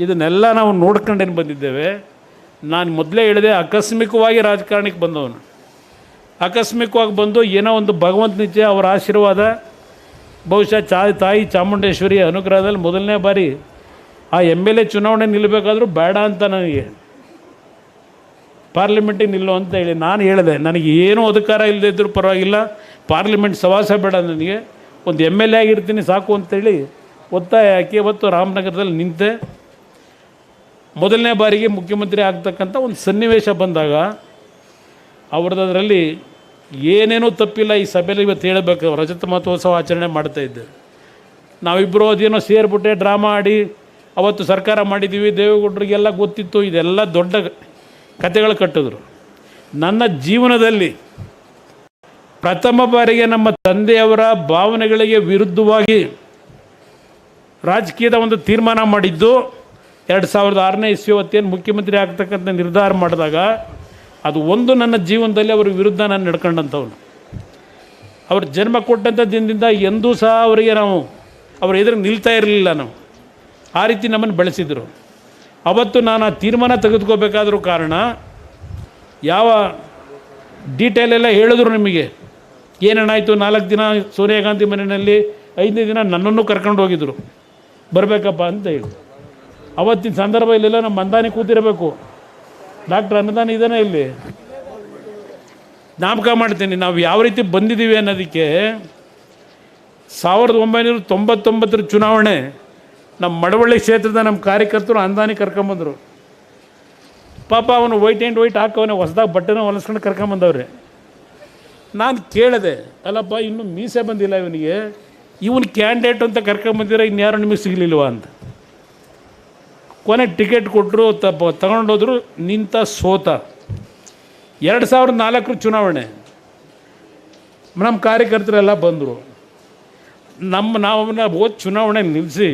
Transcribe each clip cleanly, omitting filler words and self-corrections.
ಇದನ್ನೆಲ್ಲ ನಾವು ನೋಡ್ಕೊಂಡೇನು ಬಂದಿದ್ದೇವೆ. ನಾನು ಮೊದಲೇ ಹೇಳಿದೆ, ಆಕಸ್ಮಿಕವಾಗಿ ರಾಜಕಾರಣಕ್ಕೆ ಬಂದವನು. ಆಕಸ್ಮಿಕವಾಗಿ ಬಂದು ಏನೋ ಒಂದು ಭಗವಂತನಿಚ್ಛೆ, ಅವರ ಆಶೀರ್ವಾದ, ಬಹುಶಃ ತಾಯಿ ಚಾಮುಂಡೇಶ್ವರಿ ಅನುಗ್ರಹದಲ್ಲಿ ಮೊದಲನೇ ಬಾರಿ ಆ MLA ಚುನಾವಣೆ ನಿಲ್ಲಬೇಕಾದ್ರೂ ಬೇಡ ಅಂತ ನನಗೆ ಪಾರ್ಲಿಮೆಂಟಿಗೆ ನಿಲ್ಲೋ ಅಂತ ಹೇಳಿ ನಾನು ಹೇಳಿದೆ. ನನಗೆ ಏನೂ ಅಧಿಕಾರ ಇಲ್ಲದೇ ಇದ್ದರೂ ಪರವಾಗಿಲ್ಲ, ಪಾರ್ಲಿಮೆಂಟ್ ಸವಾಸ ಬೇಡ, ನನಗೆ ಒಂದು MLA ಆಗಿರ್ತೀನಿ ಸಾಕು ಅಂತೇಳಿ ಒತ್ತಾಯ ಹಾಕಿ ಇವತ್ತು ರಾಮನಗರದಲ್ಲಿ ನಿಂತೆ. ಮೊದಲನೇ ಬಾರಿಗೆ ಮುಖ್ಯಮಂತ್ರಿ ಆಗ್ತಕ್ಕಂಥ ಒಂದು ಸನ್ನಿವೇಶ ಬಂದಾಗ ಅವ್ರದ್ದರಲ್ಲಿ ಏನೇನೂ ತಪ್ಪಿಲ್ಲ. ಈ ಸಭೆಯಲ್ಲಿ ಇವತ್ತು ಹೇಳಬೇಕು, ರಜತ ಮಹೋತ್ಸವ ಆಚರಣೆ ಮಾಡ್ತಾಯಿದ್ದೆ. ನಾವಿಬ್ಬರು ಅದೇನೋ ಸೇರಿಬಿಟ್ಟೆ ಡ್ರಾಮಾ ಆಡಿ ಅವತ್ತು ಸರ್ಕಾರ ಮಾಡಿದ್ದೀವಿ, ದೇವೇಗೌಡರಿಗೆಲ್ಲ ಗೊತ್ತಿತ್ತು, ಇದೆಲ್ಲ ದೊಡ್ಡ ಕಥೆಗಳು ಕಟ್ಟಿದ್ರು. ನನ್ನ ಜೀವನದಲ್ಲಿ ಪ್ರಥಮ ಬಾರಿಗೆ ನಮ್ಮ ತಂದೆಯವರ ಭಾವನೆಗಳಿಗೆ ವಿರುದ್ಧವಾಗಿ ರಾಜಕೀಯದ ಒಂದು ತೀರ್ಮಾನ ಮಾಡಿದ್ದು 2006ನೇ ಇಸ್ವಿ ಹೊತ್ತೇನು ಮುಖ್ಯಮಂತ್ರಿ ಆಗ್ತಕ್ಕಂಥ ನಿರ್ಧಾರ ಮಾಡಿದಾಗ ಅದು ಒಂದು ನನ್ನ ಜೀವನದಲ್ಲಿ ಅವರ ವಿರುದ್ಧ ನಾನು ನಡ್ಕೊಂಡಂಥವನು. ಅವ್ರ ಜನ್ಮ ಕೊಟ್ಟಂಥ ದಿನದಿಂದ ಎಂದೂ ಸಹ ಅವರಿಗೆ ನಾವು ಅವ್ರ ಎದುರು ನಿಲ್ತಾ ಇರಲಿಲ್ಲ. ನಾವು ಆ ರೀತಿ ನಮ್ಮನ್ನು ಬೆಳೆಸಿದರು. ಅವತ್ತು ನಾನು ಆ ತೀರ್ಮಾನ ತೆಗೆದುಕೋಬೇಕಾದ್ರೂ ಕಾರಣ ಯಾವ ಡೀಟೇಲೆಲ್ಲ ಹೇಳಿದ್ರು ನಿಮಗೆ. ಏನೇನಾಯಿತು, 4 ದಿನ ಸೋನಿಯಾ ಗಾಂಧಿ ಮನೆಯಲ್ಲಿ, 5ನೇ ದಿನ ನನ್ನನ್ನು ಕರ್ಕೊಂಡು ಹೋಗಿದ್ರು, ಬರಬೇಕಪ್ಪ ಅಂತ ಹೇಳಿ. ಅವತ್ತಿನ ಸಂದರ್ಭ ಇಲ್ಲೆಲ್ಲ ನಮ್ಮ ಅಂದಾನಿ ಕೂತಿರಬೇಕು, ಡಾಕ್ಟರ್ ಅನ್ನದಾನಿ ಇದ್ದಾನೆ ಇಲ್ಲಿ, ಜ್ಞಾಪಕ ಮಾಡ್ತೀನಿ ನಾವು ಯಾವ ರೀತಿ ಬಂದಿದ್ದೀವಿ ಅನ್ನೋದಕ್ಕೆ. 1999 ಚುನಾವಣೆ ನಮ್ಮ ಮಳವಳ್ಳಿ ಕ್ಷೇತ್ರದ ನಮ್ಮ ಕಾರ್ಯಕರ್ತರು ಅಂದಾನಿ ಕರ್ಕೊಂಬಂದರು. ಪಾಪ ಅವನು ವೈಟ್ ಆ್ಯಂಡ್ ವೈಟ್ ಹಾಕವನೇ, ಹೊಸದಾಗಿ ಬಟ್ಟೆನ ಹೊಲಿಸ್ಕೊಂಡು ಕರ್ಕೊಂಬಂದವ್ರೆ. ನಾನು ಕೇಳಿದೆ, ಅಲ್ಲಪ್ಪ ಇನ್ನೂ ಮೀಸೆ ಬಂದಿಲ್ಲ ಇವನಿಗೆ, ಇವನು ಕ್ಯಾಂಡಿಡೇಟ್ ಅಂತ ಕರ್ಕೊಂಬಂದಿರ ಇನ್ಯಾರು ನಿಮಗೆ ಸಿಗಲಿಲ್ವಾ ಅಂತ. ಕೊನೆಗೆ ಟಿಕೆಟ್ ಕೊಟ್ಟರು, ತಗೊಂಡೋದ್ರು, ನಿಂತ ಸೋತ. 2004 ಚುನಾವಣೆ ನಮ್ಮ ಕಾರ್ಯಕರ್ತರೆಲ್ಲ ಬಂದರು. ನಾವನ್ನ ಹೋದ ಚುನಾವಣೆ ನಿಲ್ಲಿಸಿ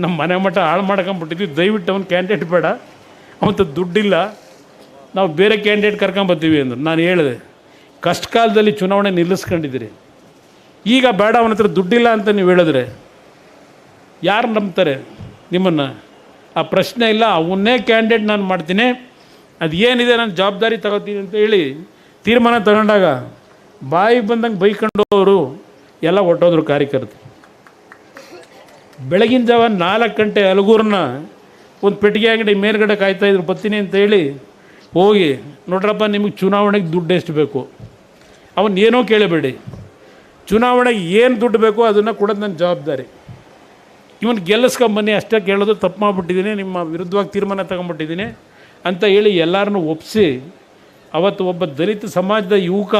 ನಮ್ಮ ಮನೆ ಮಠ ಹಾಳು ಮಾಡ್ಕೊಂಬಿಟ್ಟಿದ್ವಿ. ದಯವಿಟ್ಟು ಅವ್ನು ಕ್ಯಾಂಡಿಡೇಟ್ ಬೇಡ, ಅವತ್ತು ದುಡ್ಡಿಲ್ಲ, ನಾವು ಬೇರೆ ಕ್ಯಾಂಡಿಡೇಟ್ ಕರ್ಕೊಂಬರ್ತೀವಿ ಅಂದರು. ನಾನು ಹೇಳಿದೆ, ಕಷ್ಟ ಕಾಲದಲ್ಲಿ ಚುನಾವಣೆ ನಿಲ್ಲಿಸ್ಕೊಂಡಿದ್ದೀರಿ, ಈಗ ಬೇಡ, ಅವನ ಹತ್ರ ದುಡ್ಡಿಲ್ಲ ಅಂತ ನೀವು ಹೇಳಿದ್ರೆ ಯಾರು ನಂಬ್ತಾರೆ ನಿಮ್ಮನ್ನು? ಆ ಪ್ರಶ್ನೆ ಇಲ್ಲ, ಅವನ್ನೇ ಕ್ಯಾಂಡಿಡೇಟ್ ನಾನು ಮಾಡ್ತೀನಿ, ಅದು ಏನಿದೆ ನಾನು ಜವಾಬ್ದಾರಿ ತಗೋತೀನಿ ಅಂತ ಹೇಳಿ ತೀರ್ಮಾನ ತಗೊಂಡಾಗ ಬಾಯಿಗೆ ಬಂದಂಗೆ ಬೈಕೊಂಡು ಅವರು ಎಲ್ಲ ಹೊಟ್ಟೋದ್ರು ಕಾರ್ಯಕರ್ತರು. ಬೆಳಗಿನ ಜಾವ 4 ಗಂಟೆ ಹಲಗೂರನ್ನ ಒಂದು ಪೆಟ್ಟಿಗೆ ಅಂಗಡಿ ಮೇಲ್ಗಡೆ ಕಾಯ್ತಾಯಿದ್ರು, ಬರ್ತೀನಿ ಅಂತ ಹೇಳಿ ಹೋಗಿ, ನೋಡ್ರಪ್ಪ ನಿಮಗೆ ಚುನಾವಣೆಗೆ ದುಡ್ಡು ಎಷ್ಟು ಬೇಕು, ಅವನು ಏನೋ ಕೇಳಬೇಡಿ, ಚುನಾವಣೆಗೆ ಏನು ದುಡ್ಡು ಬೇಕೋ ಅದನ್ನು ಕೊಡೋದು ನನ್ನ ಜವಾಬ್ದಾರಿ, ಇವನು ಗೆಲ್ಲಿಸ್ಕೊಂಬನ್ನಿ ಅಷ್ಟೇ ಕೇಳೋದು, ತಪ್ಪು ಮಾಡಿಬಿಟ್ಟಿದ್ದೀನಿ, ನಿಮ್ಮ ವಿರುದ್ಧವಾಗಿ ತೀರ್ಮಾನ ತಗೊಂಬಿಟ್ಟಿದ್ದೀನಿ ಅಂತ ಹೇಳಿ ಎಲ್ಲರನ್ನೂ ಒಪ್ಪಿಸಿ. ಅವತ್ತು ಒಬ್ಬ ದಲಿತ ಸಮಾಜದ ಯುವಕ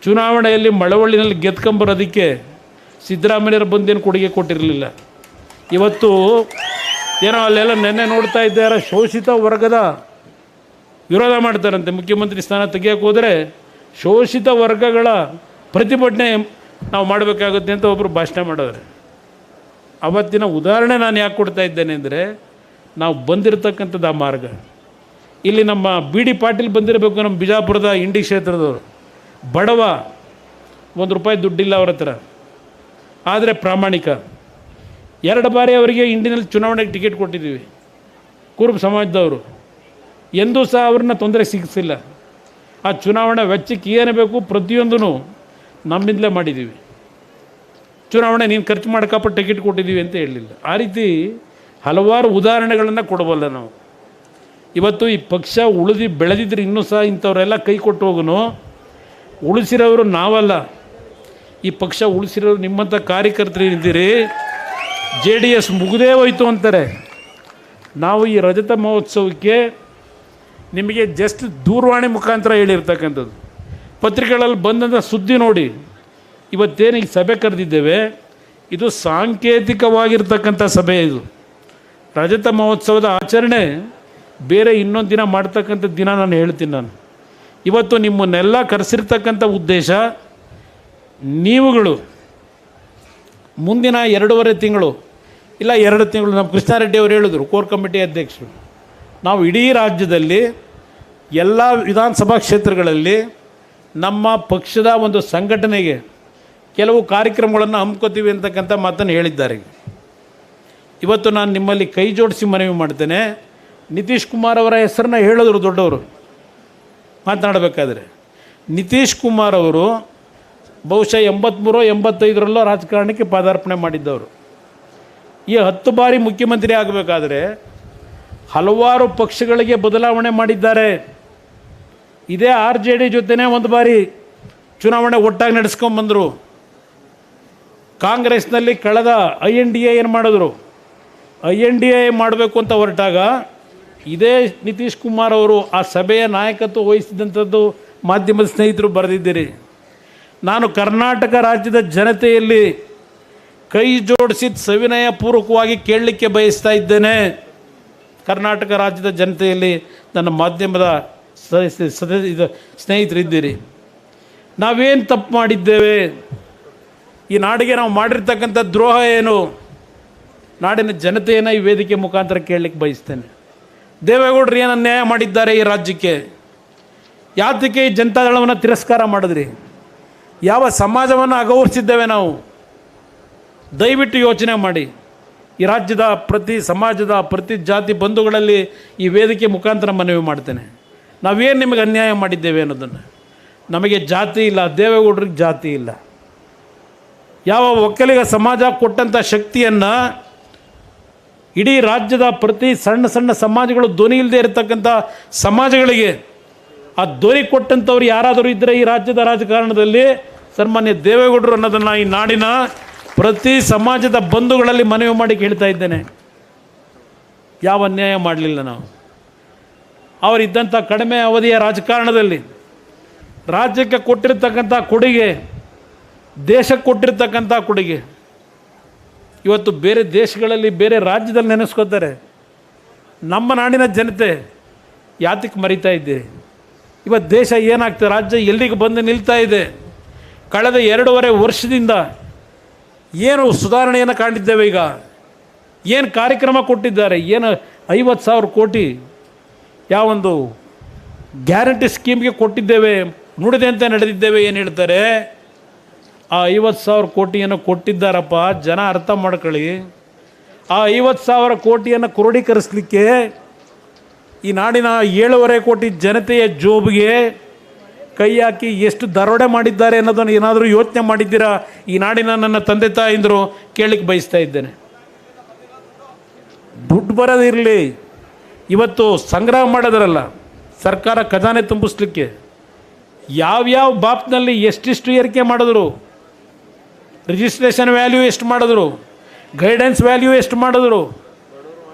ಚುನಾವಣೆಯಲ್ಲಿ ಮಳವಳ್ಳಿನಲ್ಲಿ ಗೆದ್ಕೊಂಬರೋದಕ್ಕೆ ಸಿದ್ದರಾಮಯ್ಯರು ಬಂದೇನು ಕೊಡುಗೆ ಕೊಟ್ಟಿರಲಿಲ್ಲ. ಇವತ್ತು ಏನೋ ಅಲ್ಲೆಲ್ಲ ನೆನ್ನೆ ನೋಡ್ತಾ ಇದ್ದಾರೆ, ಶೋಷಿತ ವರ್ಗದ ವಿರೋಧ ಮಾಡ್ತಾರಂತೆ. ಮುಖ್ಯಮಂತ್ರಿ ಸ್ಥಾನ ತೆಗಿಯೋಕೆ ಹೋದರೆ ಶೋಷಿತ ವರ್ಗಗಳ ಪ್ರತಿಭಟನೆ ನಾವು ಮಾಡಬೇಕಾಗುತ್ತೆ ಅಂತ ಒಬ್ಬರು ಭಾಷಣ ಮಾಡೋರು. ಅವತ್ತಿನ ಉದಾಹರಣೆ ನಾನು ಯಾಕೆ ಕೊಡ್ತಾ ಇದ್ದೇನೆ ಅಂದರೆ, ನಾವು ಬಂದಿರತಕ್ಕಂಥದ್ದು ಆ ಮಾರ್ಗ. ಇಲ್ಲಿ ನಮ್ಮ BD ಪಾಟೀಲ್ ಬಂದಿರಬೇಕು, ನಮ್ಮ ಬಿಜಾಪುರದ ಇಂಡಿ ಕ್ಷೇತ್ರದವರು, ಬಡವ, ₹1 ದುಡ್ಡಿಲ್ಲ ಅವ್ರ ಹತ್ರ, ಆದರೆ ಪ್ರಾಮಾಣಿಕ. 2 ಬಾರಿ ಅವರಿಗೆ ಇಂಡಿನಲ್ಲಿ ಚುನಾವಣೆಗೆ ಟಿಕೆಟ್ ಕೊಟ್ಟಿದ್ದೀವಿ, ಕುರುಬ ಸಮಾಜದವರು, ಎಂದೂ ಸಹ ಅವ್ರನ್ನ ತೊಂದರೆ ಸಿಗಿಸಿಲ್ಲ. ಆ ಚುನಾವಣೆ ವೆಚ್ಚಕ್ಕೆ ಏನು ಬೇಕು ಪ್ರತಿಯೊಂದೂ ನಮ್ಮಿಂದಲೇ ಮಾಡಿದ್ದೀವಿ. ಚುನಾವಣೆ ನೀನು ಖರ್ಚು ಮಾಡ್ಕಪ್ಪ ಟಿಕೆಟ್ ಕೊಟ್ಟಿದ್ದೀವಿ ಅಂತ ಹೇಳಲಿಲ್ಲ. ಆ ರೀತಿ ಹಲವಾರು ಉದಾಹರಣೆಗಳನ್ನು ಕೊಡಬಲ್ಲ ನಾವು. ಇವತ್ತು ಈ ಪಕ್ಷ ಉಳಿದು ಬೆಳೆದಿದ್ರೆ ಇನ್ನೂ ಸಹ ಇಂಥವರೆಲ್ಲ ಕೈ ಕೊಟ್ಟು ಹೋಗುನು. ಉಳಿಸಿರೋರು ನಾವಲ್ಲ, ಈ ಪಕ್ಷ ಉಳಿಸಿರೋರು ನಿಮ್ಮಂಥ ಕಾರ್ಯಕರ್ತರು ಇದ್ದೀರಿ. JDS ಮುಗಿದೇ ಹೋಯ್ತು ಅಂತಾರೆ. ನಾವು ಈ ರಜತ ಮಹೋತ್ಸವಕ್ಕೆ ನಿಮಗೆ ಜಸ್ಟ್ ದೂರವಾಣಿ ಮುಖಾಂತರ ಹೇಳಿರ್ತಕ್ಕಂಥದ್ದು, ಪತ್ರಿಕೆಗಳಲ್ಲಿ ಬಂದಂಥ ಸುದ್ದಿ ನೋಡಿ. ಇವತ್ತೇನು ಈ ಸಭೆ ಕರೆದಿದ್ದೇವೆ, ಇದು ಸಾಂಕೇತಿಕವಾಗಿರ್ತಕ್ಕಂಥ ಸಭೆ. ಇದು ರಜತ ಮಹೋತ್ಸವದ ಆಚರಣೆ ಬೇರೆ ಇನ್ನೊಂದು ದಿನ ಮಾಡ್ತಕ್ಕಂಥ ದಿನ ನಾನು ಹೇಳ್ತೀನಿ. ನಾನು ಇವತ್ತು ನಿಮ್ಮನ್ನೆಲ್ಲ ಕರೆಸಿರ್ತಕ್ಕಂಥ ಉದ್ದೇಶ, ನೀವುಗಳು ಮುಂದಿನ 2.5 ತಿಂಗಳು ಇಲ್ಲ 2 ತಿಂಗಳು, ನಮ್ಮ ಕೃಷ್ಣಾರೆಡ್ಡಿ ಅವರು ಹೇಳಿದ್ರು, ಕೋರ್ ಕಮಿಟಿ ಅಧ್ಯಕ್ಷರು, ನಾವು ಇಡೀ ರಾಜ್ಯದಲ್ಲಿ ಎಲ್ಲ ವಿಧಾನಸಭಾ ಕ್ಷೇತ್ರಗಳಲ್ಲಿ ನಮ್ಮ ಪಕ್ಷದ ಒಂದು ಸಂಘಟನೆಗೆ ಕೆಲವು ಕಾರ್ಯಕ್ರಮಗಳನ್ನು ಹಮ್ಮಿಕೋತೀವಿ ಅಂತಕ್ಕಂಥ ಮಾತನ್ನು ಹೇಳಿದ್ದಾರೆ. ಇವತ್ತು ನಾನು ನಿಮ್ಮಲ್ಲಿ ಕೈ ಜೋಡಿಸಿ ಮನವಿ ಮಾಡ್ತೇನೆ. ನಿತೀಶ್ ಕುಮಾರ್ ಅವರ ಹೆಸರನ್ನ ಹೇಳಿದ್ರು ದೊಡ್ಡವರು ಮಾತನಾಡಬೇಕಾದ್ರೆ. ನಿತೀಶ್ ಕುಮಾರ್ ಅವರು ಬಹುಶಃ 83-85 ರಾಜಕಾರಣಕ್ಕೆ ಪಾದಾರ್ಪಣೆ ಮಾಡಿದ್ದವರು. ಈ 10 ಬಾರಿ ಮುಖ್ಯಮಂತ್ರಿ ಆಗಬೇಕಾದ್ರೆ ಹಲವಾರು ಪಕ್ಷಗಳಿಗೆ ಬದಲಾವಣೆ ಮಾಡಿದ್ದಾರೆ. ಇದೇ RJD ಜೊತೆನೇ ಒಂದು ಬಾರಿ ಚುನಾವಣೆ ಒಟ್ಟಾಗಿ ನಡೆಸ್ಕೊಂಬಂದರು. ಕಾಂಗ್ರೆಸ್ನಲ್ಲಿ ಕಳೆದ INDA ಏನು ಮಾಡಿದ್ರು, INDA ಮಾಡಬೇಕು ಅಂತ ಹೊರಟಾಗ ಇದೇ ನಿತೀಶ್ ಕುಮಾರ್ ಅವರು ಆ ಸಭೆಯ ನಾಯಕತ್ವ ವಹಿಸಿದಂಥದ್ದು ಮಾಧ್ಯಮದ ಸ್ನೇಹಿತರು ಬರೆದಿದ್ದೀರಿ. ನಾನು ಕರ್ನಾಟಕ ರಾಜ್ಯದ ಜನತೆಯಲ್ಲಿ ಕೈ ಜೋಡಿಸಿದ ಸವಿನಯ ಪೂರ್ವಕವಾಗಿ ಕೇಳಲಿಕ್ಕೆ ಬಯಸ್ತಾ ಇದ್ದೇನೆ. ಕರ್ನಾಟಕ ರಾಜ್ಯದ ಜನತೆಯಲ್ಲಿ ನನ್ನ ಮಾಧ್ಯಮದ ಸ್ನೇಹಿತರಿದ್ದೀರಿ. ನಾವೇನು ತಪ್ಪು ಮಾಡಿದ್ದೇವೆ, ಈ ನಾಡಿಗೆ ನಾವು ಮಾಡಿರ್ತಕ್ಕಂಥ ದ್ರೋಹ ಏನು, ನಾಡಿನ ಜನತೆಯನ್ನು ಈ ವೇದಿಕೆ ಮುಖಾಂತರ ಕೇಳಲಿಕ್ಕೆ ಬಯಸ್ತೇನೆ. ದೇವೇಗೌಡರು ಏನು ಅನ್ಯಾಯ ಮಾಡಿದ್ದಾರೆ ಈ ರಾಜ್ಯಕ್ಕೆ? ಯಾತಕ್ಕೆ ಈ ಜನತಾದಳವನ್ನು ತಿರಸ್ಕಾರ ಮಾಡಿದ್ರಿ? ಯಾವ ಸಮಾಜವನ್ನು ಅಗೌರವಿಸಿದ್ದೇವೆ ನಾವು? ದಯವಿಟ್ಟು ಯೋಚನೆ ಮಾಡಿ. ಈ ರಾಜ್ಯದ ಪ್ರತಿ ಸಮಾಜದ ಪ್ರತಿ ಜಾತಿ ಬಂಧುಗಳಲ್ಲಿ ಈ ವೇದಿಕೆ ಮುಖಾಂತರ ಮನವಿ ಮಾಡ್ತೇನೆ. ನಾವೇನು ನಿಮಗೆ ಅನ್ಯಾಯ ಮಾಡಿದ್ದೇವೆ ಅನ್ನೋದನ್ನು. ನಮಗೆ ಜಾತಿ ಇಲ್ಲ, ದೇವೇಗೌಡರಿಗೆ ಜಾತಿ ಇಲ್ಲ. ಯಾವ ಒಕ್ಕಲಿಗ ಸಮಾಜ ಕೊಟ್ಟಂಥ ಶಕ್ತಿಯನ್ನು ಇಡೀ ರಾಜ್ಯದ ಪ್ರತಿ ಸಣ್ಣ ಸಣ್ಣ ಸಮಾಜಗಳು ಧ್ವನಿ ಇಲ್ಲದೆ ಇರತಕ್ಕಂಥ ಸಮಾಜಗಳಿಗೆ ಆ ಧ್ವನಿ ಕೊಟ್ಟಂಥವ್ರು ಯಾರಾದರೂ ಇದ್ದರೆ ಈ ರಾಜ್ಯದ ರಾಜಕಾರಣದಲ್ಲಿ ಸನ್ಮಾನ್ಯ ದೇವೇಗೌಡರು ಅನ್ನೋದನ್ನು ಈ ನಾಡಿನ ಪ್ರತಿ ಸಮಾಜದ ಬಂಧುಗಳಲ್ಲಿ ಮನವಿ ಮಾಡಿ ಕೇಳ್ತಾ ಇದ್ದೇನೆ. ಯಾವ ಅನ್ಯಾಯ ಮಾಡಲಿಲ್ಲ ನಾವು. ಅವರಿದ್ದಂಥ ಕಡಿಮೆ ಅವಧಿಯ ರಾಜಕಾರಣದಲ್ಲಿ ರಾಜ್ಯಕ್ಕೆ ಕೊಟ್ಟಿರ್ತಕ್ಕಂಥ ಕೊಡುಗೆ, ದೇಶಕ್ಕೆ ಕೊಟ್ಟಿರ್ತಕ್ಕಂಥ ಕೊಡುಗೆ ಇವತ್ತು ಬೇರೆ ದೇಶಗಳಲ್ಲಿ ಬೇರೆ ರಾಜ್ಯದಲ್ಲಿ ನೆನೆಸ್ಕೋತಾರೆ. ನಮ್ಮ ನಾಡಿನ ಜನತೆ ಯಾತಕ್ಕೆ ಮರಿತಾ ಇದ್ದೀರಿ? ಇವತ್ತು ದೇಶ ಏನಾಗ್ತದೆ, ರಾಜ್ಯ ಎಲ್ಲಿಗೆ ಬಂದು ನಿಲ್ತಾ ಇದೆ? ಕಳೆದ 2.5 ವರ್ಷದಿಂದ ಏನು ಸುಧಾರಣೆಯನ್ನು ಕಾಣಿದ್ದೇವೆ. ಈಗ ಏನು ಕಾರ್ಯಕ್ರಮ ಕೊಟ್ಟಿದ್ದಾರೆ, ಏನು 50,000 ಕೋಟಿ ಯಾವೊಂದು ಗ್ಯಾರಂಟಿ ಸ್ಕೀಮ್ಗೆ ಕೊಟ್ಟಿದ್ದೇವೆ, ನುಡಿದಂತೆ ನಡೆದಿದ್ದೇವೆ ಏನು ಹೇಳ್ತಾರೆ. ಆ 50,000 ಕೋಟಿಯನ್ನು ಕೊಟ್ಟಿದ್ದಾರಪ್ಪ, ಜನ ಅರ್ಥ ಮಾಡ್ಕೊಳ್ಳಿ. ಆ 50,000 ಕೋಟಿಯನ್ನು ಕ್ರೋಢೀಕರಿಸಲಿಕ್ಕೆ ಈ ನಾಡಿನ 7.5 ಕೋಟಿ ಜನತೆಯ ಜೋಬಿಗೆ ಕೈ ಹಾಕಿ ಎಷ್ಟು ದರೋಡೆ ಮಾಡಿದ್ದಾರೆ ಅನ್ನೋದನ್ನು ಏನಾದರೂ ಯೋಚನೆ ಮಾಡಿದ್ದೀರಾ? ಈ ನಾಡಿನ ನನ್ನ ತಂದೆ ತಾಯಿಂದರು ಕೇಳಲಿಕ್ಕೆ ಬಯಸ್ತಾ ಇದ್ದೇನೆ. ದುಡ್ಡು ಬರೋದಿರಲಿ, ಇವತ್ತು ಸಂಗ್ರಹ ಮಾಡೋದ್ರಲ್ಲ ಸರ್ಕಾರ ಖಜಾನೆ ತುಂಬಿಸ್ಲಿಕ್ಕೆ ಯಾವ್ಯಾವ ಬಾಪ್ನಲ್ಲಿ ಎಷ್ಟಿಷ್ಟು ಏರಿಕೆ ಮಾಡಿದ್ರು, ರಿಜಿಸ್ಟ್ರೇಷನ್ ವ್ಯಾಲ್ಯೂ ಎಷ್ಟು ಮಾಡಿದ್ರು, ಗೈಡೆನ್ಸ್ ವ್ಯಾಲ್ಯೂ ಎಷ್ಟು ಮಾಡಿದ್ರು,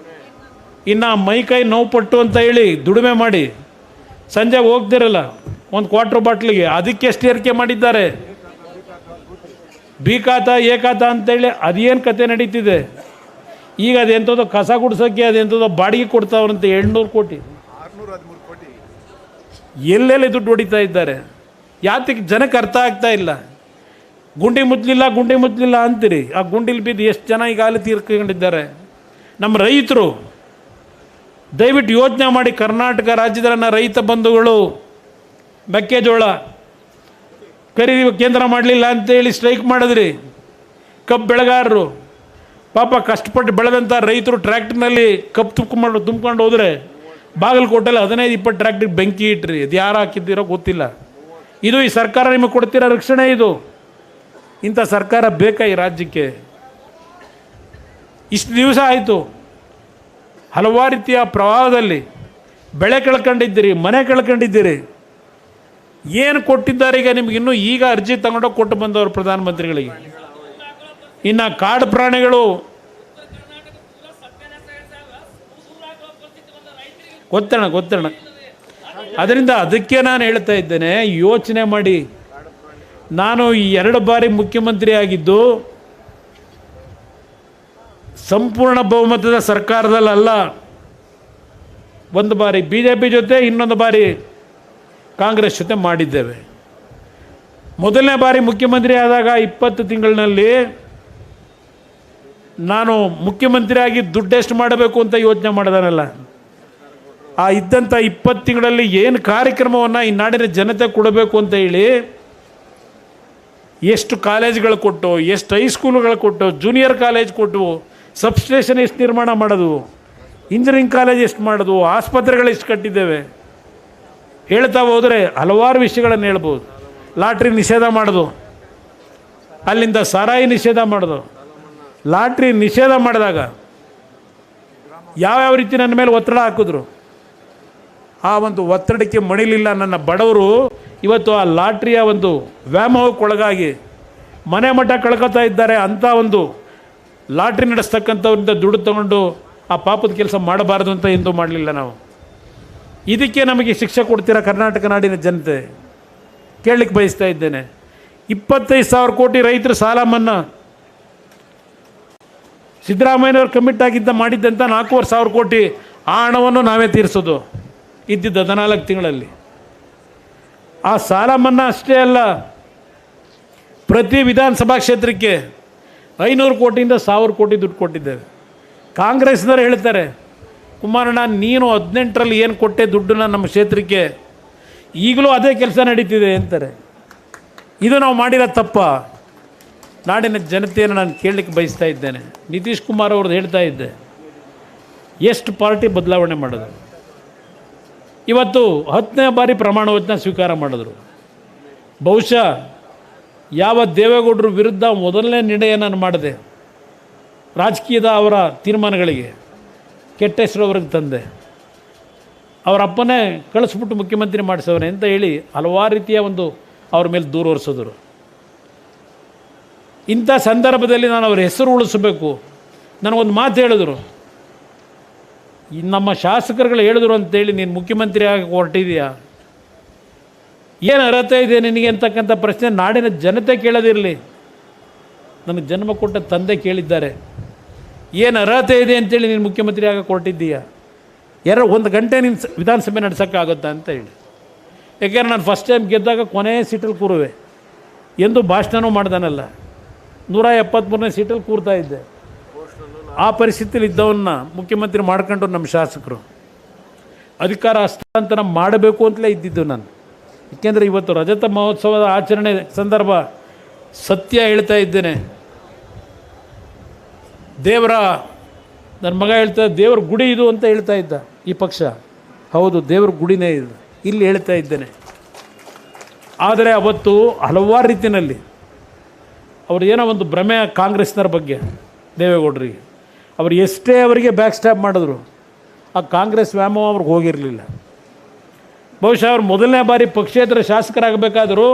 ಇನ್ನು ಮೈಕೈ ನೋವು ಪಟ್ಟು ಅಂತ ಹೇಳಿ ದುಡಿಮೆ ಮಾಡಿ ಸಂಜೆ ಹೋಗ್ದಿರಲ್ಲ ಒಂದು ಕ್ವಾರ್ಟರ್ ಬಾಟ್ಲಿಗೆ, ಅದಕ್ಕೆ ಎಷ್ಟು ಏರಿಕೆ ಮಾಡಿದ್ದಾರೆ. ಬಿ ಖಾತ ಎ ಖಾತ ಅಂತೇಳಿ ಅದೇನು ಕತೆ ನಡೀತಿದೆ. ಈಗ ಅದೆಂಥದ್ದು ಕಸ ಗುಡ್ಸೋಕ್ಕೆ ಅದೆಂಥದ್ದು ಬಾಡಿಗೆ ಕೊಡ್ತಾವ್ರಂತೆ 700 ಕೋಟಿ, 613 ಕೋಟಿ ಎಲ್ಲೆಲ್ಲಿ ದುಡ್ಡು ಹೊಡಿತಾ ಇದ್ದಾರೆ. ಯಾತಕ್ಕೆ ಜನಕ್ಕೆ ಅರ್ಥ ಆಗ್ತಾ ಇಲ್ಲ. ಗುಂಡಿ ಮುಚ್ಚಲಿಲ್ಲ ಅಂತೀರಿ, ಆ ಗುಂಡಿಲಿ ಬಿದ್ದು ಎಷ್ಟು ಜನ ಈಗಾಗಲೇ ತೀರ್ಕೊಂಡಿದ್ದಾರೆ. ನಮ್ಮ ರೈತರು ದಯವಿಟ್ಟು ಯೋಚನೆ ಮಾಡಿ. ಕರ್ನಾಟಕ ರಾಜ್ಯದ ನನ್ನ ರೈತ ಬಂಧುಗಳು ಮೆಕ್ಕೆಜೋಳ ಖರೀದಿ ಕೇಂದ್ರ ಮಾಡಲಿಲ್ಲ ಅಂತೇಳಿ ಸ್ಟ್ರೈಕ್ ಮಾಡಿದ್ರಿ. ಕಬ್ಬು ಬೆಳೆಗಾರರು ಪಾಪ ಕಷ್ಟಪಟ್ಟು ಬೆಳೆದಂಥ ರೈತರು ಟ್ರ್ಯಾಕ್ಟರ್ನಲ್ಲಿ ಕಬ್ಬು ತುಂಬ್ಕೊಂಡು ಹೋದರೆ ಬಾಗಲಕೋಟೆಯಲ್ಲಿ 15-20 ಟ್ರ್ಯಾಕ್ಟರ್ ಬೆಂಕಿ ಇಟ್ರಿ. ಅದು ಯಾರು ಹಾಕಿದ್ದೀರೋ ಗೊತ್ತಿಲ್ಲ. ಇದು ಈ ಸರ್ಕಾರ ನಿಮಗೆ ಕೊಡ್ತಿರೋ ರಕ್ಷಣೆ ಇದು. ಇಂಥ ಸರ್ಕಾರ ಬೇಕಾ ಈ ರಾಜ್ಯಕ್ಕೆ? ಇಷ್ಟು ದಿವಸ ಆಯಿತು, ಹಲವಾರು ರೀತಿಯ ಪ್ರವಾಹದಲ್ಲಿ ಬೆಳೆ ಕಳ್ಕೊಂಡಿದ್ದೀರಿ, ಮನೆ ಕಳ್ಕೊಂಡಿದ್ದೀರಿ. ಏನು ಕೊಟ್ಟಿದ್ದಾರೆ ಈಗ ನಿಮ್ಗೆ? ಇನ್ನೂ ಈಗ ಅರ್ಜಿ ತಗೊಂಡೋಗಿ ಕೊಟ್ಟು ಬಂದವರು ಪ್ರಧಾನಮಂತ್ರಿಗಳಿಗೆ. ಇನ್ನು ಕಾಡು ಪ್ರಾಣಿಗಳು ಗೊತ್ತಣ. ಅದರಿಂದ ಅದಕ್ಕೆ ನಾನು ಹೇಳ್ತಾ ಇದ್ದೇನೆ, ಯೋಚನೆ ಮಾಡಿ. ನಾನು ಈ 2 ಬಾರಿ ಮುಖ್ಯಮಂತ್ರಿ ಆಗಿದ್ದು ಸಂಪೂರ್ಣ ಬಹುಮತದ ಸರ್ಕಾರದಲ್ಲ. ಒಂದು ಬಾರಿ BJP ಜೊತೆ, ಇನ್ನೊಂದು ಬಾರಿ ಕಾಂಗ್ರೆಸ್ ಜೊತೆ ಮಾಡಿದ್ದೇವೆ. ಮೊದಲನೇ ಬಾರಿ ಮುಖ್ಯಮಂತ್ರಿ ಆದಾಗ 20 ತಿಂಗಳಿನಲ್ಲಿ ನಾನು ಮುಖ್ಯಮಂತ್ರಿಯಾಗಿ ದುಡ್ಡೆಷ್ಟು ಮಾಡಬೇಕು ಅಂತ ಯೋಚನೆ ಮಾಡಿದಾನಲ್ಲ, ಆ ಇದ್ದಂಥ 20 ತಿಂಗಳಲ್ಲಿ ಏನು ಕಾರ್ಯಕ್ರಮವನ್ನು ಈ ನಾಡಿನ ಜನತೆ ಕೊಡಬೇಕು ಅಂತ ಹೇಳಿ ಎಷ್ಟು ಕಾಲೇಜ್ಗಳು ಕೊಟ್ಟು, ಎಷ್ಟು ಹೈಸ್ಕೂಲುಗಳು ಕೊಟ್ಟು, ಜೂನಿಯರ್ ಕಾಲೇಜ್ ಕೊಟ್ಟು, ಸಬ್ಸ್ಟೇಷನ್ ಎಷ್ಟು ನಿರ್ಮಾಣ ಮಾಡೋದು, ಇಂಜಿನಿಯರಿಂಗ್ ಕಾಲೇಜ್ ಎಷ್ಟು ಮಾಡೋದು, ಆಸ್ಪತ್ರೆಗಳು ಎಷ್ಟು ಕಟ್ಟಿದ್ದೇವೆ, ಹೇಳ್ತಾ ಹೋದರೆ ಹಲವಾರು ವಿಷಯಗಳನ್ನು ಹೇಳ್ಬೋದು. ಲಾಟ್ರಿ ನಿಷೇಧ ಮಾಡೋದು, ಅಲ್ಲಿಂದ ಸಾರಾಯಿ ನಿಷೇಧ ಮಾಡೋದು. ಲಾಟ್ರಿ ನಿಷೇಧ ಮಾಡಿದಾಗ ಯಾವ್ಯಾವ ರೀತಿ ನನ್ನ ಮೇಲೆ ಒತ್ತಡ ಹಾಕಿದ್ರು, ಆ ಒಂದು ಒತ್ತಡಕ್ಕೆ ಮಣಿಲಿಲ್ಲ ನನ್ನ ಬಡವರು. ಇವತ್ತು ಆ ಲಾಟ್ರಿಯ ಒಂದು ವ್ಯಾಮೋಹಕ್ಕೊಳಗಾಗಿ ಮನೆ ಮಠ ಕಳ್ಕೊತಾ ಇದ್ದಾರೆ. ಅಂಥ ಒಂದು ಲಾಟ್ರಿ ನಡೆಸ್ತಕ್ಕಂಥವ್ರಿಂದ ದುಡ್ಡು ತಗೊಂಡು ಆ ಪಾಪದ ಕೆಲಸ ಮಾಡಬಾರ್ದು ಅಂತ ಎಂದೂ ಮಾಡಲಿಲ್ಲ ನಾವು. ಇದಕ್ಕೆ ನಮಗೆ ಶಿಕ್ಷೆ ಕೊಡ್ತೀರಾ ಕರ್ನಾಟಕ ನಾಡಿನ ಜನತೆ? ಕೇಳಲಿಕ್ಕೆ ಬಯಸ್ತಾ ಇದ್ದೇನೆ. 25,000 ಕೋಟಿ ರೈತರ ಸಾಲ ಮನ್ನಾ ಸಿದ್ದರಾಮಯ್ಯನವರು ಕಮಿಟ್ ಆಗಿದ್ದ ಮಾಡಿದ್ದಂಥ 4,500 ಕೋಟಿ ಆ ಹಣವನ್ನು ನಾವೇ ತೀರಿಸೋದು ಇದ್ದಿದ್ದ 14 ತಿಂಗಳಲ್ಲಿ. ಆ ಸಾಲ ಮನ್ನಾ ಅಷ್ಟೇ ಅಲ್ಲ, ಪ್ರತಿ ವಿಧಾನಸಭಾ ಕ್ಷೇತ್ರಕ್ಕೆ 500 ಕೋಟಿಯಿಂದ 1,000 ಕೋಟಿ ದುಡ್ಡು ಕೊಟ್ಟಿದ್ದೇವೆ. ಕಾಂಗ್ರೆಸ್ನವರು ಹೇಳ್ತಾರೆ, ಕುಮಾರಣ್ಣ ನೀನು 18ರಲ್ಲಿ ಏನು ಕೊಟ್ಟೆ ದುಡ್ಡನ್ನ ನಮ್ಮ ಕ್ಷೇತ್ರಕ್ಕೆ, ಈಗಲೂ ಅದೇ ಕೆಲಸ ನಡೀತಿದೆ ಅಂತಾರೆ. ಇದು ನಾವು ಮಾಡಿರೋ ತಪ್ಪ? ನಾಡಿನ ಜನತೆಯನ್ನು ನಾನು ಕೇಳಲಿಕ್ಕೆ ಬಯಸ್ತಾ ಇದ್ದೇನೆ. ನಿತೀಶ್ ಕುಮಾರ್ ಅವ್ರದ್ದು ಹೇಳ್ತಾ ಇದ್ದೆ, ಎಷ್ಟು ಪಾರ್ಟಿ ಬದಲಾವಣೆ ಮಾಡೋದು. ಇವತ್ತು 10ನೇ ಬಾರಿ ಪ್ರಮಾಣ ವಚನ ಸ್ವೀಕಾರ ಮಾಡಿದ್ರು. ಬಹುಶಃ ಯಾವ ದೇವೇಗೌಡರ ವಿರುದ್ಧ ಮೊದಲನೇ ನಿರ್ಣಯ ನಾನು ಮಾಡಿದೆ, ರಾಜಕೀಯದ ಅವರ ತೀರ್ಮಾನಗಳಿಗೆ ಕೆಟ್ಟ ಹೆಸರು ಅವ್ರಿಗೆ ತಂದೆ, ಅವರ ಅಪ್ಪನೇ ಕಳಿಸ್ಬಿಟ್ಟು ಮುಖ್ಯಮಂತ್ರಿ ಮಾಡಿಸೋರೆ ಅಂತ ಹೇಳಿ ಹಲವಾರು ರೀತಿಯ ಒಂದು ಅವ್ರ ಮೇಲೆ ದೂರು ಹೊರಿಸಿದ್ರು. ಇಂಥ ಸಂದರ್ಭದಲ್ಲಿ ನಾನು ಅವ್ರ ಹೆಸರು ಉಳಿಸಬೇಕು. ನನಗೊಂದು ಮಾತು ಹೇಳಿದ್ರು, ನಮ್ಮ ಶಾಸಕರುಗಳು ಹೇಳಿದ್ರು ಅಂತೇಳಿ ನೀನು ಮುಖ್ಯಮಂತ್ರಿ ಆಗಿ ಹೊರಟಿದೆಯಾ, ಏನು ಅರ್ಹತೆ ಇದೆ ನಿನಗೆ ಅಂತಕ್ಕಂಥ ಪ್ರಶ್ನೆ ನಾಡಿನ ಜನತೆ ಕೇಳೋದಿರಲಿ. ನನಗೆ ಜನ್ಮ ಕೊಟ್ಟ ತಂದೆ ಕೇಳಿದ್ದಾರೆ, ಏನು ಅರ್ಹತೆ ಇದೆ ಅಂತೇಳಿ ನೀನು ಮುಖ್ಯಮಂತ್ರಿ ಆಗಿ ಹೊರಟಿದ್ದೀಯಾ, 1 ಗಂಟೆ ನೀನು ವಿಧಾನಸಭೆ ನಡೆಸೋಕ್ಕಾಗುತ್ತಾ ಅಂತ ಹೇಳಿ. ಯಾಕೆಂದ್ರೆ ನಾನು ಫಸ್ಟ್ ಟೈಮ್ ಗೆದ್ದಾಗ ಕೊನೆಯ ಸೀಟಲ್ಲಿ ಕೂರುವೆ ಎಂದು ಭಾಷಣನೂ ಮಾಡ್ದಾನಲ್ಲ, 173ನೇ ಸೀಟಲ್ಲಿ ಕೂರ್ತಾ ಇದ್ದೆ. ಆ ಪರಿಸ್ಥಿತಿಯಲ್ಲಿ ಇದ್ದವನ್ನ ಮುಖ್ಯಮಂತ್ರಿ ಮಾಡ್ಕೊಂಡು ನಮ್ಮ ಶಾಸಕರು ಅಧಿಕಾರ ಹಸ್ತಾಂತರ ಮಾಡಬೇಕು ಅಂತಲೇ ಇದ್ದಿದ್ದು ನಾನು. ಏಕೆಂದರೆ ಇವತ್ತು ರಜತ ಮಹೋತ್ಸವದ ಆಚರಣೆ ಸಂದರ್ಭ ಸತ್ಯ ಹೇಳ್ತಾ ಇದ್ದೇನೆ. ನನ್ನ ಮಗ ಹೇಳ್ತಾ ದೇವ್ರ ಗುಡಿ ಇದು ಅಂತ ಹೇಳ್ತಾ ಇದ್ದ ಈ ಪಕ್ಷ. ಹೌದು, ದೇವ್ರ ಗುಡಿನೇ ಇದು, ಇಲ್ಲಿ ಹೇಳ್ತಾ ಇದ್ದೇನೆ. ಆದರೆ ಅವತ್ತು ಹಲವಾರು ರೀತಿಯಲ್ಲಿ ಅವ್ರು ಏನೋ ಒಂದು ಭ್ರಮೆ ಕಾಂಗ್ರೆಸ್ನವ್ರ ಬಗ್ಗೆ ದೇವೇಗೌಡರಿಗೆ, ಅವರು ಎಷ್ಟೇ ಅವರಿಗೆ ಬ್ಯಾಕ್ ಸ್ಟ್ಯಾಪ್ ಮಾಡಿದ್ರು ಆ ಕಾಂಗ್ರೆಸ್ ವ್ಯಾಮೋಹ ಅವ್ರಿಗೆ ಹೋಗಿರಲಿಲ್ಲ. ಬಹುಶಃ ಅವ್ರು ಮೊದಲನೇ ಬಾರಿ ಪಕ್ಷೇತರ ಶಾಸಕರಾಗಬೇಕಾದರೂ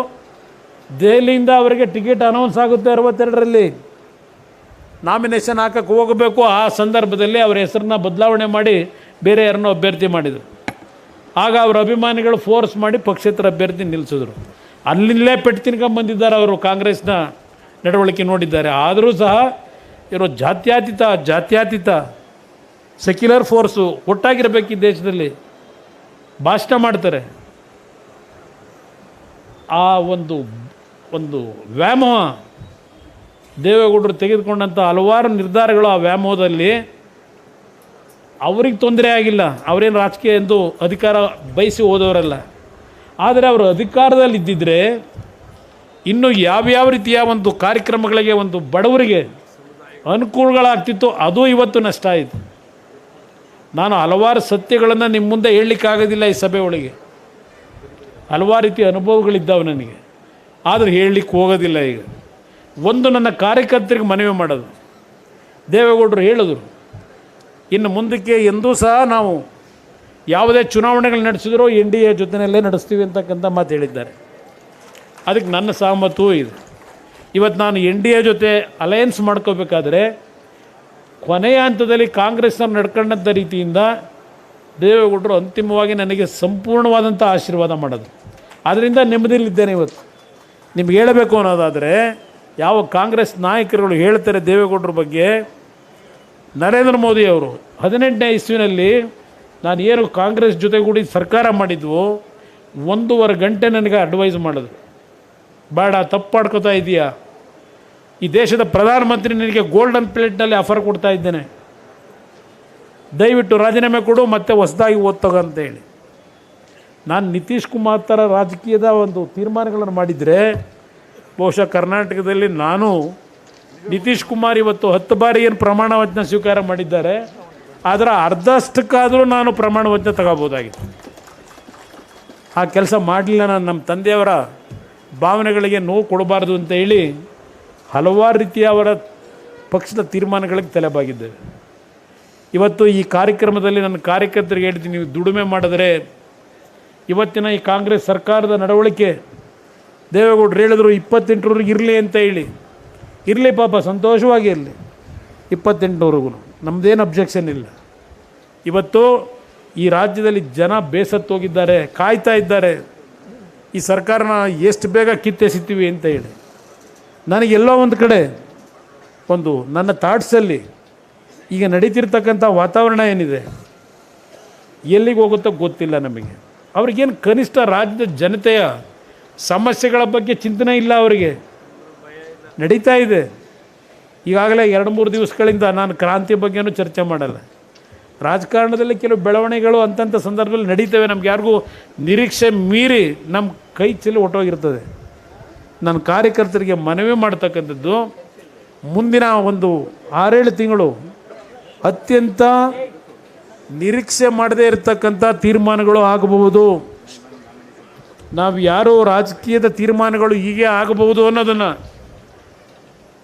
ದೆಹಲಿಯಿಂದ ಅವರಿಗೆ ಟಿಕೆಟ್ ಅನೌನ್ಸ್ ಆಗುತ್ತೆ 62ರಲ್ಲಿ, ನಾಮಿನೇಷನ್ ಹಾಕಕ್ಕೆ ಹೋಗಬೇಕು. ಆ ಸಂದರ್ಭದಲ್ಲಿ ಅವರ ಹೆಸರನ್ನ ಬದಲಾವಣೆ ಮಾಡಿ ಬೇರೆ ಯಾರನ್ನೋ ಅಭ್ಯರ್ಥಿ ಮಾಡಿದರು. ಆಗ ಅವರ ಅಭಿಮಾನಿಗಳು ಫೋರ್ಸ್ ಮಾಡಿ ಪಕ್ಷೇತರ ಅಭ್ಯರ್ಥಿ ನಿಲ್ಲಿಸಿದ್ರು. ಅಲ್ಲಿಂದಲೇ ಪೆಟ್ಟು ತಿನ್ಕೊಂಬಂದಿದ್ದಾರೆ ಅವರು. ಕಾಂಗ್ರೆಸ್ನ ನಡವಳಿಕೆ ನೋಡಿದ್ದಾರೆ. ಆದರೂ ಸಹ ಇರೋ ಜಾತ್ಯತೀತ ಸೆಕ್ಯುಲರ್ ಫೋರ್ಸು ಒಟ್ಟಾಗಿರಬೇಕು ಈ ದೇಶದಲ್ಲಿ. ಭಾಷಣ ಮಾಡ್ತಾರೆ. ಆ ಒಂದು ವ್ಯಾಮೋಹ ದೇವೇಗೌಡರು ತೆಗೆದುಕೊಂಡಂಥ ಹಲವಾರು ನಿರ್ಧಾರಗಳು, ಆ ವ್ಯಾಮೋಹದಲ್ಲಿ ಅವ್ರಿಗೆ ತೊಂದರೆ ಆಗಿಲ್ಲ. ಅವರೇನು ರಾಜಕೀಯ ಎಂದು ಅಧಿಕಾರ ಬಯಸಿ ಹೋದವರಲ್ಲ. ಆದರೆ ಅವರು ಅಧಿಕಾರದಲ್ಲಿ ಇದ್ದಿದ್ದರೆ ಇನ್ನು ಯಾವ್ಯಾವ ರೀತಿಯ ಒಂದು ಕಾರ್ಯಕ್ರಮಗಳಿಗೆ ಒಂದು ಬಡವರಿಗೆ ಅನುಕೂಲಗಳಾಗ್ತಿತ್ತು, ಅದು ಇವತ್ತು ನಷ್ಟ ಆಯಿತು. ನಾನು ಹಲವಾರು ಸತ್ಯಗಳನ್ನು ನಿಮ್ಮ ಮುಂದೆ ಹೇಳಲಿಕ್ಕಾಗೋದಿಲ್ಲ ಈ ಸಭೆ ಒಳಗೆ. ಹಲವಾರು ರೀತಿಯ ಅನುಭವಗಳಿದ್ದಾವೆ ನನಗೆ, ಆದರೆ ಹೇಳಲಿಕ್ಕೆ ಹೋಗೋದಿಲ್ಲ. ಈಗ ಒಂದು ನನ್ನ ಕಾರ್ಯಕರ್ತರಿಗೆ ಮನವಿ ಮಾಡೋದು, ದೇವೇಗೌಡರು ಹೇಳಿದ್ರು, ಇನ್ನು ಮುಂದಕ್ಕೆ ಎಂದೂ ಸಹ ನಾವು ಯಾವುದೇ ಚುನಾವಣೆಗಳು ನಡೆಸಿದ್ರೂ NDA ಜೊತೆಯಲ್ಲೇ ನಡೆಸ್ತೀವಿ ಅಂತಕ್ಕಂಥ ಮಾತು ಹೇಳಿದ್ದಾರೆ. ಅದಕ್ಕೆ ನನ್ನ ಸಹಮತವೂ ಇದೆ. ಇವತ್ತು ನಾನು NDA ಜೊತೆ ಅಲಯನ್ಸ್ ಮಾಡ್ಕೋಬೇಕಾದ್ರೆ ಕೊನೆಯ ಹಂತದಲ್ಲಿ ಕಾಂಗ್ರೆಸ್ನವ್ರು ನಡ್ಕೊಂಡಂಥ ರೀತಿಯಿಂದ ದೇವೇಗೌಡರು ಅಂತಿಮವಾಗಿ ನನಗೆ ಸಂಪೂರ್ಣವಾದಂಥ ಆಶೀರ್ವಾದ ಮಾಡೋದು. ಆದ್ದರಿಂದ ನೆಮ್ಮದಿಯಲ್ಲಿದ್ದೇನೆ. ಇವತ್ತು ನಿಮ್ಗೆ ಹೇಳಬೇಕು ಅನ್ನೋದಾದರೆ, ಯಾವ ಕಾಂಗ್ರೆಸ್ ನಾಯಕರುಗಳು ಹೇಳ್ತಾರೆ ದೇವೇಗೌಡರ ಬಗ್ಗೆ, ನರೇಂದ್ರ ಮೋದಿ ಅವರು 18ನೇ ಇಸ್ವಿನಲ್ಲಿ ನಾನು ಏನು ಕಾಂಗ್ರೆಸ್ ಜೊತೆಗೂಡಿ ಸರ್ಕಾರ ಮಾಡಿದ್ವು, 1.5 ಗಂಟೆ ನನಗೆ ಅಡ್ವೈಸ್ ಮಾಡಿದ್ರು. ಬೇಡ, ತಪ್ಪು ಮಾಡ್ಕೋತಾ ಇದೆಯಾ, ಈ ದೇಶದ ಪ್ರಧಾನಮಂತ್ರಿ ನಿನಗೆ ಗೋಲ್ಡನ್ ಪ್ಲೇಟ್ನಲ್ಲಿ ಆಫರ್ ಕೊಡ್ತಾ ಇದ್ದೇನೆ, ದಯವಿಟ್ಟು ರಾಜೀನಾಮೆ ಕೊಡು, ಮತ್ತೆ ಹೊಸದಾಗಿ ಓದ್ತೋಗ ಅಂತ ಹೇಳಿ. ನಾನು ನಿತೀಶ್ ಕುಮಾರ್ ಥರ ರಾಜಕೀಯದ ಒಂದು ತೀರ್ಮಾನಗಳನ್ನು ಮಾಡಿದರೆ ಬಹುಶಃ ಕರ್ನಾಟಕದಲ್ಲಿ ನಾನು ನಿತೀಶ್ ಕುಮಾರ್ ಇವತ್ತು 10 ಬಾರಿ ಏನು ಪ್ರಮಾಣ ವಚನ ಸ್ವೀಕಾರ ಮಾಡಿದ್ದಾರೆ, ಅದರ ಅರ್ಧಷ್ಟಕ್ಕಾದರೂ ನಾನು ಪ್ರಮಾಣ ವಚನ ತಗೋಬೋದಾಗಿತ್ತು. ಆ ಕೆಲಸ ಮಾಡಲಿಲ್ಲ. ನಾನು ನಮ್ಮ ತಂದೆಯವರ ಭಾವನೆಗಳಿಗೆ ನೋವು ಕೊಡಬಾರ್ದು ಅಂತ ಹೇಳಿ ಹಲವಾರು ರೀತಿಯ ಅವರ ಪಕ್ಷದ ತೀರ್ಮಾನಗಳಿಗೆ ತಲೆಬಾಗಿದ್ದೇವೆ. ಇವತ್ತು ಈ ಕಾರ್ಯಕ್ರಮದಲ್ಲಿ ನನ್ನ ಕಾರ್ಯಕರ್ತರಿಗೆ ಹೇಳ್ತೀನಿ, ನೀವು ದುಡಿಮೆ ಮಾಡಿದ್ರೆ ಇವತ್ತಿನ ಈ ಕಾಂಗ್ರೆಸ್ ಸರ್ಕಾರದ ನಡವಳಿಕೆ ದೇವೇಗೌಡರು ಹೇಳಿದ್ರು 28ರವರೆಗೆ ಇರಲಿ ಅಂತ ಹೇಳಿ. ಇರಲಿ ಪಾಪ, ಸಂತೋಷವಾಗಿ ಇರಲಿ 28ರವರೆಗೂ, ನಮ್ಮದೇನು ಅಬ್ಜೆಕ್ಷನ್ ಇಲ್ಲ. ಇವತ್ತು ಈ ರಾಜ್ಯದಲ್ಲಿ ಜನ ಬೇಸತ್ತೋಗಿದ್ದಾರೆ, ಕಾಯ್ತಾ ಇದ್ದಾರೆ ಈ ಸರ್ಕಾರನ ಎಷ್ಟು ಬೇಗ ಕಿತ್ತೆಸಿತೀವಿ ಅಂತ ಹೇಳಿ. ನನಗೆಲ್ಲೋ ಒಂದು ಕಡೆ ಒಂದು ನನ್ನ ಥಾಟ್ಸಲ್ಲಿ ಈಗ ನಡೀತಿರ್ತಕ್ಕಂಥ ವಾತಾವರಣ ಏನಿದೆ ಎಲ್ಲಿಗೆ ಹೋಗುತ್ತೋ ಗೊತ್ತಿಲ್ಲ ನಮಗೆ. ಅವ್ರಿಗೇನು ಕನಿಷ್ಠ ರಾಜ್ಯದ ಜನತೆಯ ಸಮಸ್ಯೆಗಳ ಬಗ್ಗೆ ಚಿಂತನೆ ಇಲ್ಲ. ಅವರಿಗೆ ನಡೀತಾ ಇದೆ. ಈಗಾಗಲೇ 2-3 ದಿವಸಗಳಿಂದ ನಾನು ಕ್ರಾಂತಿ ಬಗ್ಗೆನೂ ಚರ್ಚೆ ಮಾಡಲ್ಲ. ರಾಜಕಾರಣದಲ್ಲಿ ಕೆಲವು ಬೆಳವಣಿಗೆಗಳು ಅಂತಂಥ ಸಂದರ್ಭದಲ್ಲಿ ನಡೀತವೆ. ನಮ್ಗೆ ಯಾರಿಗೂ ನಿರೀಕ್ಷೆ ಮೀರಿ ನಮ್ಮ ಕೈ ಚೆಲ್ಲಿ ಹೊಟ್ಟೋಗಿರ್ತದೆ. ನನ್ನ ಕಾರ್ಯಕರ್ತರಿಗೆ ಮನವಿ ಮಾಡ್ತಕ್ಕಂಥದ್ದು, ಮುಂದಿನ ಒಂದು 6-7 ತಿಂಗಳು ಅತ್ಯಂತ ನಿರೀಕ್ಷೆ ಮಾಡದೇ ಇರತಕ್ಕಂಥ ತೀರ್ಮಾನಗಳು ಆಗಬಹುದು. ನಾವು ಯಾರೋ ರಾಜಕೀಯದ ತೀರ್ಮಾನಗಳು ಹೀಗೆ ಆಗಬಹುದು ಅನ್ನೋದನ್ನು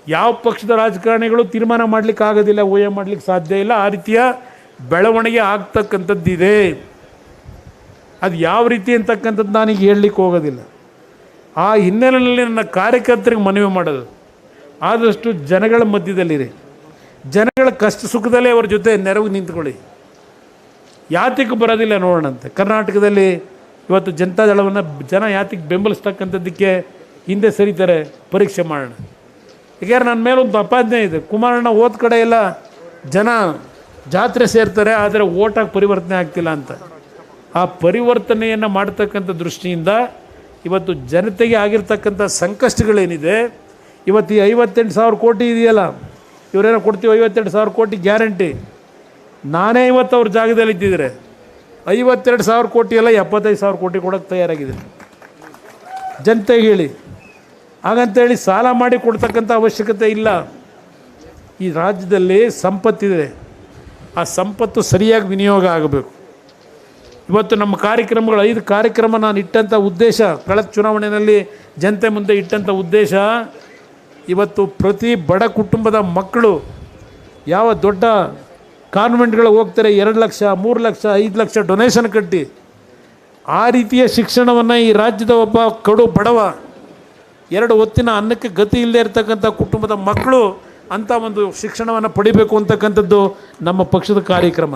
ಯಾವ ಪಕ್ಷದ ರಾಜಕಾರಣಿಗಳು ತೀರ್ಮಾನ ಮಾಡಲಿಕ್ಕೆ ಆಗೋದಿಲ್ಲ, ಊಹೆ ಮಾಡಲಿಕ್ಕೆ ಸಾಧ್ಯ ಇಲ್ಲ. ಆ ರೀತಿಯ ಬೆಳವಣಿಗೆ ಆಗ್ತಕ್ಕಂಥದ್ದಿದೆ. ಅದು ಯಾವ ರೀತಿ ಅಂತಕ್ಕಂಥದ್ದು ನಾನೀಗ ಹೇಳಲಿಕ್ಕೆ ಹೋಗೋದಿಲ್ಲ. ಆ ಹಿನ್ನೆಲೆಯಲ್ಲಿ ನನ್ನ ಕಾರ್ಯಕರ್ತರಿಗೆ ಮನವಿ ಮಾಡೋದು, ಆದಷ್ಟು ಜನಗಳ ಮಧ್ಯದಲ್ಲಿರಿ, ಜನಗಳ ಕಷ್ಟ ಸುಖದಲ್ಲೇ ಅವ್ರ ಜೊತೆ ನೆರವು ನಿಂತ್ಕೊಳ್ಳಿ. ಯಾತಕ್ಕೆ ಬರೋದಿಲ್ಲ ನೋಡೋಣಂತೆ. ಕರ್ನಾಟಕದಲ್ಲಿ ಇವತ್ತು ಜನತಾದಳವನ್ನು ಜನ ಯಾತಕ್ಕೆ ಬೆಂಬಲಿಸ್ತಕ್ಕಂಥದ್ದಕ್ಕೆ ಹಿಂದೆ ಸರಿತಾರೆ, ಪರೀಕ್ಷೆ ಮಾಡೋಣ. ಯಾಕೆಂದ್ರೆ ನನ್ನ ಮೇಲೊಂದು ಅಪಾದನೆ ಇದೆ, ಕುಮಾರಣ್ಣ ಹೋದ ಕಡೆ ಎಲ್ಲ ಜನ ಜಾತ್ರೆ ಸೇರ್ತಾರೆ, ಆದರೆ ಓಟಾಗಿ ಪರಿವರ್ತನೆ ಆಗ್ತಿಲ್ಲ ಅಂತ. ಆ ಪರಿವರ್ತನೆಯನ್ನು ಮಾಡ್ತಕ್ಕಂಥ ದೃಷ್ಟಿಯಿಂದ ಇವತ್ತು ಜನತೆಗೆ ಆಗಿರ್ತಕ್ಕಂಥ ಸಂಕಷ್ಟಗಳೇನಿದೆ, ಇವತ್ತು ಈ 58,000 ಕೋಟಿ ಇದೆಯಲ್ಲ, ಇವರೇನೋ ಕೊಡ್ತೀವಿ 52,000 ಕೋಟಿ ಗ್ಯಾರಂಟಿ. ನಾನೇ ಇವತ್ತು ಅವ್ರ ಜಾಗದಲ್ಲಿ ಇದ್ದಿದ್ರೆ 52,000 ಕೋಟಿ ಎಲ್ಲ 75,000 ಕೋಟಿ ಕೊಡೋಕ್ಕೆ ತಯಾರಾಗಿದೆ. ಜನತೆಗೆ ಹೇಳಿ, ಹಾಗಂತೇಳಿ ಸಾಲ ಮಾಡಿ ಕೊಡ್ತಕ್ಕಂಥ ಅವಶ್ಯಕತೆ ಇಲ್ಲ. ಈ ರಾಜ್ಯದಲ್ಲಿ ಸಂಪತ್ತಿದೆ, ಆ ಸಂಪತ್ತು ಸರಿಯಾಗಿ ವಿನಿಯೋಗ ಆಗಬೇಕು. ಇವತ್ತು ನಮ್ಮ ಕಾರ್ಯಕ್ರಮಗಳು 5 ಕಾರ್ಯಕ್ರಮ ನಾನು ಇಟ್ಟಂಥ ಉದ್ದೇಶ, ಕಳೆದ ಚುನಾವಣೆಯಲ್ಲಿ ಜನತೆ ಮುಂದೆ ಇಟ್ಟಂಥ ಉದ್ದೇಶ, ಇವತ್ತು ಪ್ರತಿ ಬಡ ಕುಟುಂಬದ ಮಕ್ಕಳು ಯಾವ ದೊಡ್ಡ ಕಾನ್ವೆಂಟ್ಗಳಿಗೆ ಹೋಗ್ತಾರೆ, 2 ಲಕ್ಷ 3 ಲಕ್ಷ 5 ಲಕ್ಷ ಡೊನೇಷನ್ ಕಟ್ಟಿ ಆ ರೀತಿಯ ಶಿಕ್ಷಣವನ್ನು ಈ ರಾಜ್ಯದ ಒಬ್ಬ ಕಡು ಬಡವ 2 ಹೊತ್ತಿನ ಅನ್ನಕ್ಕೆ ಗತಿ ಇಲ್ಲದೆ ಇರತಕ್ಕಂಥ ಕುಟುಂಬದ ಮಕ್ಕಳು ಅಂಥ ಒಂದು ಶಿಕ್ಷಣವನ್ನು ಪಡಿಬೇಕು ಅಂತಕ್ಕಂಥದ್ದು ನಮ್ಮ ಪಕ್ಷದ ಕಾರ್ಯಕ್ರಮ.